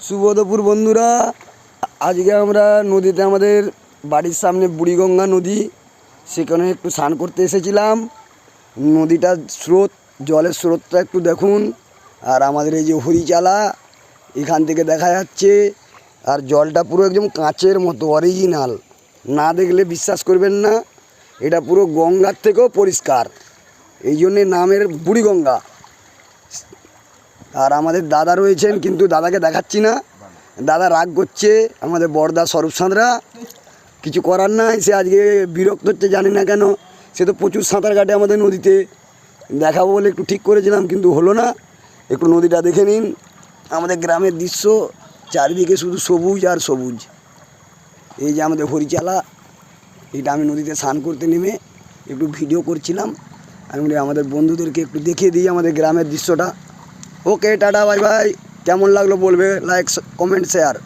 শুভ দুপুর বন্ধুরা। আজকে আমরা নদীতে, আমাদের বাড়ির সামনে বুড়িগঙ্গা নদী, সেখানে একটু স্নান করতে এসেছিলাম। নদীটার স্রোত, জলের স্রোতটা একটু দেখুন। আর আমাদের এই যে হরিচালা, এখান থেকে দেখা যাচ্ছে। আর জলটা পুরো একদম কাঁচের মতো, অরিজিনাল। না দেখলে বিশ্বাস করবেন না, এটা পুরো গঙ্গার থেকেও পরিষ্কার। এই জন্যে নামের বুড়িগঙ্গা। আর আমাদের দাদা রয়েছেন, কিন্তু দাদাকে দেখাচ্ছি না, দাদা রাগ করছে। আমাদের বড়দা স্বরূপ সাঁতরা, কিছু করার নাই, সে আজকে বিরক্ত হচ্ছে, জানি না কেন। সে তো প্রচুর সাঁতার কাটে আমাদের নদীতে, দেখাবো বলে একটু ঠিক করেছিলাম, কিন্তু হলো না। একটু নদীটা দেখে নিন, আমাদের গ্রামের দৃশ্য, চারিদিকে শুধু সবুজ আর সবুজ। এই যে আমাদের হরিচালা, এটা আমি নদীতে স্নান করতে নেমে একটু ভিডিও করছিলাম। আমি আমাদের বন্ধুদেরকে একটু দেখিয়ে দিই আমাদের গ্রামের দৃশ্যটা। ওকে, টাটা, বাই বাই। কেমন লাগলো বলবে, লাইক, কমেন্ট, শেয়ার।